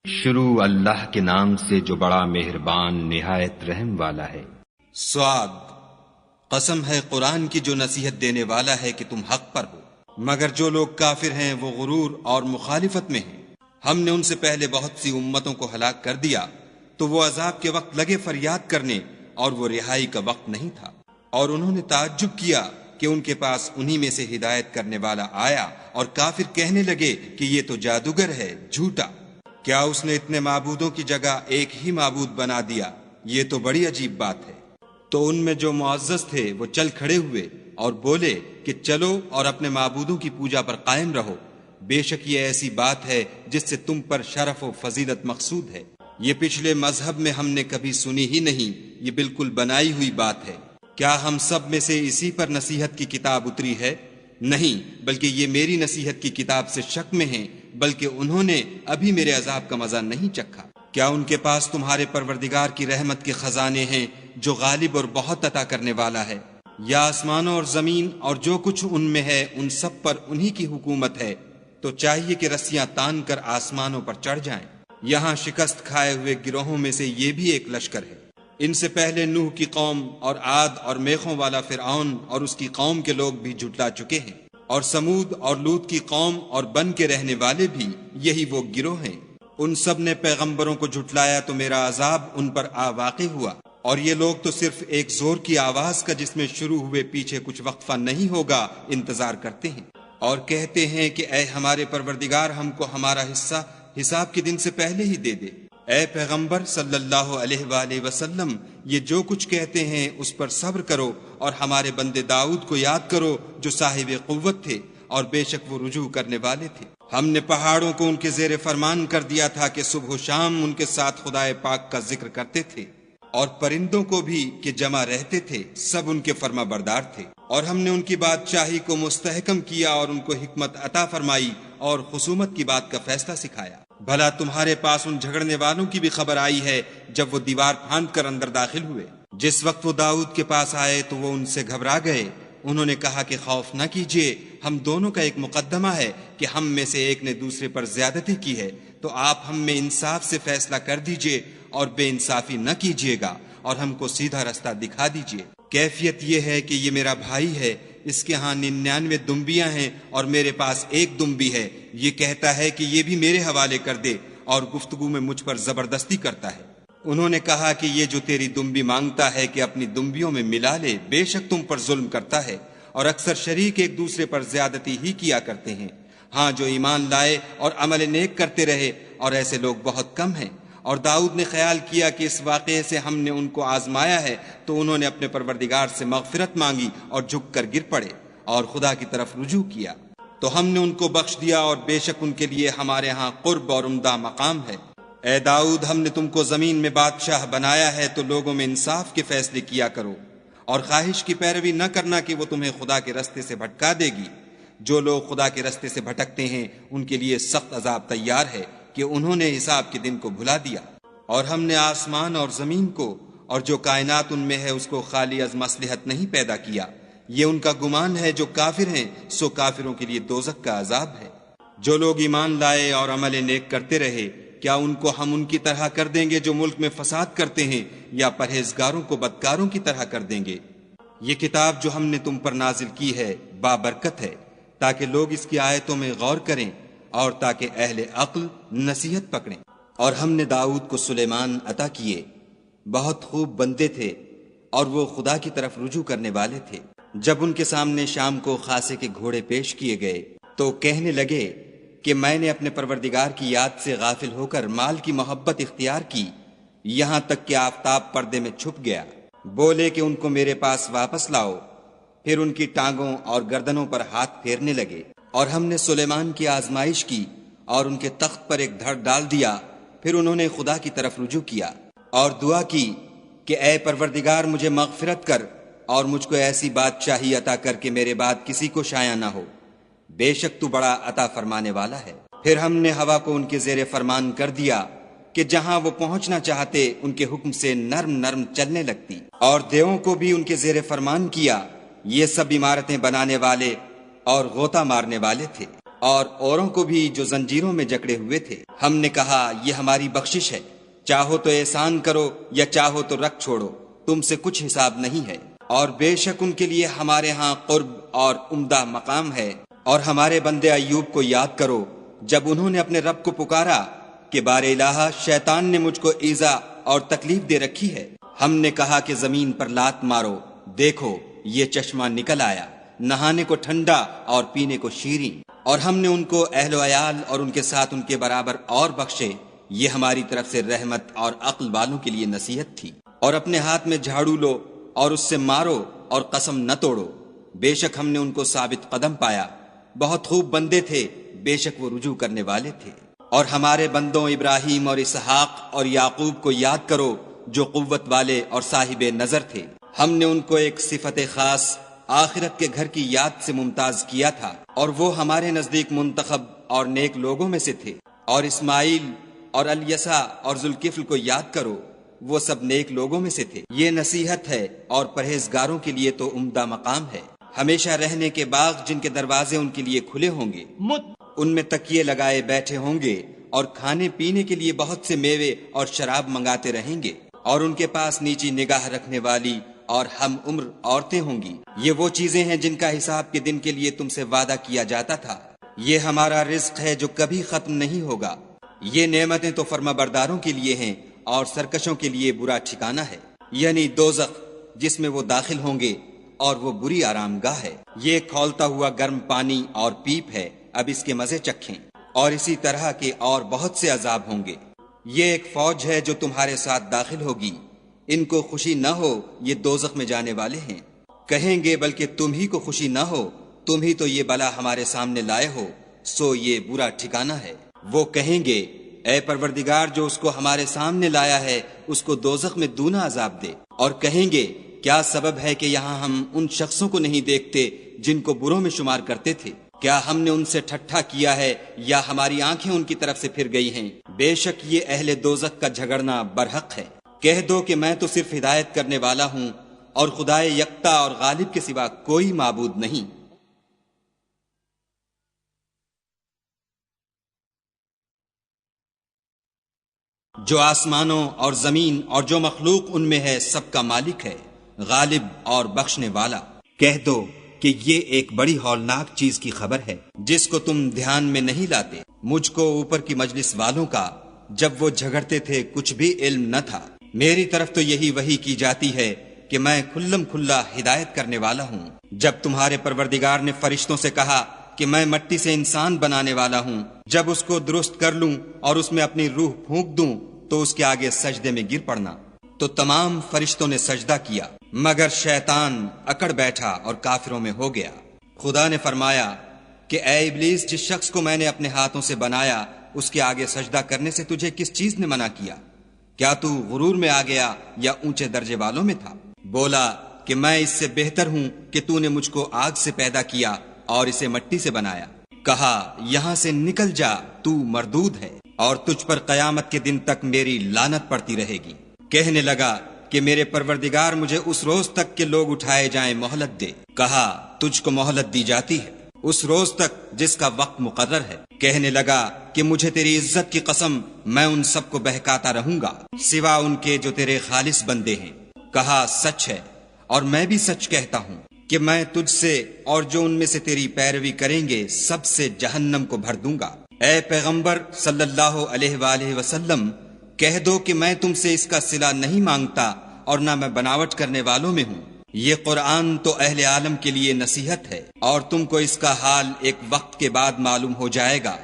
شروع اللہ کے نام سے جو بڑا مہربان نہایت رحم والا ہے۔ صاد، قسم ہے قرآن کی جو نصیحت دینے والا ہے کہ تم حق پر ہو، مگر جو لوگ کافر ہیں وہ غرور اور مخالفت میں ہیں۔ ہم نے ان سے پہلے بہت سی امتوں کو ہلاک کر دیا تو وہ عذاب کے وقت لگے فریاد کرنے اور وہ رہائی کا وقت نہیں تھا، اور انہوں نے تعجب کیا کہ ان کے پاس انہی میں سے ہدایت کرنے والا آیا، اور کافر کہنے لگے کہ یہ تو جادوگر ہے، جھوٹا۔ کیا اس نے اتنے معبودوں کی جگہ ایک ہی معبود بنا دیا؟ یہ تو بڑی عجیب بات ہے۔ تو ان میں جو معزز تھے وہ چل کھڑے ہوئے اور بولے کہ چلو اور اپنے معبودوں کی پوجا پر قائم رہو، بے شک یہ ایسی بات ہے جس سے تم پر شرف و فضیلت مقصود ہے۔ یہ پچھلے مذہب میں ہم نے کبھی سنی ہی نہیں، یہ بالکل بنائی ہوئی بات ہے۔ کیا ہم سب میں سے اسی پر نصیحت کی کتاب اتری ہے؟ نہیں، بلکہ یہ میری نصیحت کی کتاب سے شک میں ہیں، بلکہ انہوں نے ابھی میرے عذاب کا مزہ نہیں چکھا۔ کیا ان کے پاس تمہارے پروردگار کی رحمت کے خزانے ہیں جو غالب اور بہت عطا کرنے والا ہے؟ یا آسمانوں اور زمین اور جو کچھ ان میں ہے ان سب پر انہی کی حکومت ہے، تو چاہیے کہ رسیاں تان کر آسمانوں پر چڑھ جائیں۔ یہاں شکست کھائے ہوئے گروہوں میں سے یہ بھی ایک لشکر ہے۔ ان سے پہلے نوح کی قوم اور عاد اور میخوں والا فرعون اور اس کی قوم کے لوگ بھی جھٹلا چکے ہیں، اور سمود اور لوط کی قوم اور بن کے رہنے والے بھی یہی وہ گروہ ہیں۔ ان سب نے پیغمبروں کو جھٹلایا تو میرا عذاب ان پر آ واقع ہوا، اور یہ لوگ تو صرف ایک زور کی آواز کا جس میں شروع ہوئے پیچھے کچھ وقفہ نہیں ہوگا انتظار کرتے ہیں، اور کہتے ہیں کہ اے ہمارے پروردگار ہم کو ہمارا حصہ حساب کے دن سے پہلے ہی دے دے۔ اے پیغمبر صلی اللہ علیہ وآلہ وسلم، یہ جو کچھ کہتے ہیں اس پر صبر کرو، اور ہمارے بندے داؤد کو یاد کرو جو صاحب قوت تھے، اور بے شک وہ رجوع کرنے والے تھے۔ ہم نے پہاڑوں کو ان کے زیر فرمان کر دیا تھا کہ صبح و شام ان کے ساتھ خدائے پاک کا ذکر کرتے تھے، اور پرندوں کو بھی کہ جمع رہتے تھے، سب ان کے فرما بردار تھے۔ اور ہم نے ان کی بادشاہی کو مستحکم کیا اور ان کو حکمت عطا فرمائی اور خصومت کی بات کا فیصلہ سکھایا۔ بھلا تمہارے پاس ان جھگڑنے والوں کی بھی خبر آئی ہے جب وہ دیوار پھاند کر اندر داخل ہوئے؟ جس وقت وہ داؤد کے پاس آئے تو وہ ان سے گھبرا گئے۔ انہوں نے کہا کہ خوف نہ کیجیے، ہم دونوں کا ایک مقدمہ ہے کہ ہم میں سے ایک نے دوسرے پر زیادتی کی ہے، تو آپ ہم میں انصاف سے فیصلہ کر دیجیے اور بے انصافی نہ کیجیے گا، اور ہم کو سیدھا رستہ دکھا دیجیے۔ کیفیت یہ ہے کہ یہ میرا بھائی ہے، اس کے ہاں 99 دمبیاں ہیں اور میرے پاس ایک دمبی ہے۔ یہ کہتا ہے کہ یہ بھی میرے حوالے کر دے، اور گفتگو میں مجھ پر زبردستی کرتا ہے۔ انہوں نے کہا کہ یہ جو تیری دمبی مانگتا ہے کہ اپنی دمبیوں میں ملا لے، بے شک تم پر ظلم کرتا ہے، اور اکثر شریک ایک دوسرے پر زیادتی ہی کیا کرتے ہیں۔ ہاں جو ایمان لائے اور عمل نیک کرتے رہے، اور ایسے لوگ بہت کم ہیں۔ اور داؤد نے خیال کیا کہ اس واقعے سے ہم نے ان کو آزمایا ہے، تو انہوں نے اپنے پروردگار سے مغفرت مانگی اور جھک کر گر پڑے اور خدا کی طرف رجوع کیا، تو ہم نے ان کو بخش دیا، اور بے شک ان کے لیے ہمارے ہاں قرب اور عمدہ مقام ہے۔ اے داؤد، ہم نے تم کو زمین میں بادشاہ بنایا ہے، تو لوگوں میں انصاف کے فیصلے کیا کرو، اور خواہش کی پیروی نہ کرنا کہ وہ تمہیں خدا کے رستے سے بھٹکا دے گی۔ جو لوگ خدا کے رستے سے بھٹکتے ہیں ان کے لیے سخت عذاب تیار ہے کہ انہوں نے حساب کے دن کو بھلا دیا۔ اور ہم نے آسمان اور زمین کو اور جو کائنات ان میں ہے اس کو خالی از مصلحت نہیں پیدا کیا۔ یہ ان کا گمان ہے جو کافر ہیں، سو کافروں کے لیے دوزخ کا عذاب ہے۔ جو لوگ ایمان لائے اور عمل نیک کرتے رہے، کیا ان کو ہم ان کی طرح کر دیں گے جو ملک میں فساد کرتے ہیں، یا پرہیزگاروں کو بدکاروں کی طرح کر دیں گے؟ یہ کتاب جو ہم نے تم پر نازل کی ہے بابرکت ہے، تاکہ لوگ اس کی آیتوں میں غور کریں، اور تاکہ اہل عقل نصیحت پکڑیں۔ اور ہم نے داؤد کو سلیمان عطا کیے، بہت خوب بندے تھے، اور وہ خدا کی طرف رجوع کرنے والے تھے۔ جب ان کے سامنے شام کو خاصے کے گھوڑے پیش کیے گئے تو کہنے لگے کہ میں نے اپنے پروردگار کی یاد سے غافل ہو کر مال کی محبت اختیار کی، یہاں تک کہ آفتاب پردے میں چھپ گیا۔ بولے کہ ان کو میرے پاس واپس لاؤ، پھر ان کی ٹانگوں اور گردنوں پر ہاتھ پھیرنے لگے۔ اور ہم نے سلیمان کی آزمائش کی اور ان کے تخت پر ایک دھڑ ڈال دیا، پھر انہوں نے خدا کی طرف رجوع کیا اور دعا کی کہ اے پروردگار مجھے مغفرت کر، اور مجھ کو ایسی بادشاہی عطا کر کہ میرے بعد کسی کو شایع نہ ہو، بے شک تو بڑا عطا فرمانے والا ہے۔ پھر ہم نے ہوا کو ان کے زیر فرمان کر دیا کہ جہاں وہ پہنچنا چاہتے ان کے حکم سے نرم نرم چلنے لگتی، اور دیووں کو بھی ان کے زیر فرمان کیا، یہ سب عمارتیں بنانے والے اور غوطہ مارنے والے تھے۔ اور اوروں کو بھی جو زنجیروں میں جکڑے ہوئے تھے۔ ہم نے کہا یہ ہماری بخشش ہے، چاہو تو احسان کرو یا چاہو تو رکھ چھوڑو، تم سے کچھ حساب نہیں ہے، اور بے شک ان کے لیے ہمارے ہاں قرب اور عمدہ مقام ہے۔ اور ہمارے بندے ایوب کو یاد کرو جب انہوں نے اپنے رب کو پکارا کہ بار الہ شیطان نے مجھ کو ایذا اور تکلیف دے رکھی ہے، ہم نے کہا کہ زمین پر لات مارو، دیکھو یہ چشمہ نکل آیا، نہانے کو ٹھنڈا اور پینے کو شیریں، اور ہم نے ان کو اہل و عیال اور ان کے ساتھ ان کے برابر اور بخشے، یہ ہماری طرف سے رحمت اور عقل والوں کے لیے نصیحت تھی۔ اور اپنے ہاتھ میں جھاڑو لو اور اس سے مارو اور قسم نہ توڑو، بے شک ہم نے ان کو ثابت قدم پایا، بہت خوب بندے تھے، بے شک وہ رجوع کرنے والے تھے۔ اور ہمارے بندوں ابراہیم اور اسحاق اور یعقوب کو یاد کرو جو قوت والے اور صاحب نظر تھے، ہم نے ان کو ایک صفت خاص آخرت کے گھر کی یاد سے ممتاز کیا تھا، اور وہ ہمارے نزدیک منتخب اور نیک لوگوں میں سے تھے۔ اور اسماعیل اور الیسع اور ذوالکفل کو یاد کرو، وہ سب نیک لوگوں میں سے تھے۔ یہ نصیحت ہے اور پرہیزگاروں کے لیے تو عمدہ مقام ہے۔ ہمیشہ رہنے کے باغ جن کے دروازے ان کے لیے کھلے ہوں گے، ان میں تکیے لگائے بیٹھے ہوں گے، اور کھانے پینے کے لیے بہت سے میوے اور شراب منگاتے رہیں گے، اور ان کے پاس نیچی نگاہ رکھنے والی اور ہم عمر عورتیں ہوں گی۔ یہ وہ چیزیں ہیں جن کا حساب کے دن کے لیے تم سے وعدہ کیا جاتا تھا، یہ ہمارا رزق ہے جو کبھی ختم نہیں ہوگا۔ یہ نعمتیں تو فرما برداروں کے لیے ہیں اور سرکشوں کے لیے برا ٹھکانہ ہے، یعنی دوزخ جس میں وہ داخل ہوں گے، اور وہ بری آرام گاہ ہے۔ یہ کھولتا ہوا گرم پانی اور پیپ ہے، اب اس کے مزے چکھیں، اور اسی طرح کے اور بہت سے عذاب ہوں گے۔ یہ ایک فوج ہے جو تمہارے ساتھ داخل ہوگی، ان کو خوشی نہ ہو یہ دوزخ میں جانے والے ہیں، کہیں گے بلکہ تم ہی کو خوشی نہ ہو، تم ہی تو یہ بلا ہمارے سامنے لائے ہو، سو یہ برا ٹھکانہ ہے۔ وہ کہیں گے اے پروردگار جو اس کو ہمارے سامنے لایا ہے اس کو دوزخ میں دونا عذاب دے، اور کہیں گے کیا سبب ہے کہ یہاں ہم ان شخصوں کو نہیں دیکھتے جن کو بروں میں شمار کرتے تھے؟ کیا ہم نے ان سے ٹھٹھا کیا ہے یا ہماری آنکھیں ان کی طرف سے پھر گئی ہیں؟ بے شک یہ اہل دوزخ کا جھگڑنا برحق ہے۔ کہہ دو کہ میں تو صرف ہدایت کرنے والا ہوں، اور خدائے یکتا اور غالب کے سوا کوئی معبود نہیں۔ جو آسمانوں اور زمین اور جو مخلوق ان میں ہے سب کا مالک ہے، غالب اور بخشنے والا۔ کہہ دو کہ یہ ایک بڑی ہولناک چیز کی خبر ہے جس کو تم دھیان میں نہیں لاتے۔ مجھ کو اوپر کی مجلس والوں کا جب وہ جھگڑتے تھے کچھ بھی علم نہ تھا، میری طرف تو یہی وحی کی جاتی ہے کہ میں کھلم کھلا ہدایت کرنے والا ہوں۔ جب تمہارے پروردگار نے فرشتوں سے کہا کہ میں مٹی سے انسان بنانے والا ہوں، جب اس کو درست کر لوں اور اس میں اپنی روح پھونک دوں تو اس کے آگے سجدے میں گر پڑنا، تو تمام فرشتوں نے سجدہ کیا مگر شیطان اکڑ بیٹھا اور کافروں میں ہو گیا۔ خدا نے فرمایا کہ اے ابلیس، جس شخص کو میں نے اپنے ہاتھوں سے بنایا اس کے آگے سجدہ کرنے سے تجھے کس چیز نے منع کیا؟ کیا تو غرور میں آ گیا یا اونچے درجے والوں میں تھا؟ بولا کہ میں اس سے بہتر ہوں کہ تو نے مجھ کو آگ سے پیدا کیا اور اسے مٹی سے بنایا۔ کہا یہاں سے نکل جا، تو مردود ہے، اور تجھ پر قیامت کے دن تک میری لعنت پڑتی رہے گی۔ کہنے لگا کہ میرے پروردگار مجھے اس روز تک کہ لوگ اٹھائے جائیں مہلت دے۔ کہا تجھ کو مہلت دی جاتی ہے اس روز تک جس کا وقت مقرر ہے۔ کہنے لگا کہ مجھے تیری عزت کی قسم میں ان سب کو بہکاتا رہوں گا سوا ان کے جو تیرے خالص بندے ہیں۔ کہا سچ ہے اور میں بھی سچ کہتا ہوں کہ میں تجھ سے اور جو ان میں سے تیری پیروی کریں گے سب سے جہنم کو بھر دوں گا۔ اے پیغمبر صلی اللہ علیہ وآلہ وسلم، کہہ دو کہ میں تم سے اس کا صلہ نہیں مانگتا اور نہ میں بناوٹ کرنے والوں میں ہوں۔ یہ قرآن تو اہل عالم کے لیے نصیحت ہے اور تم کو اس کا حال ایک وقت کے بعد معلوم ہو جائے گا۔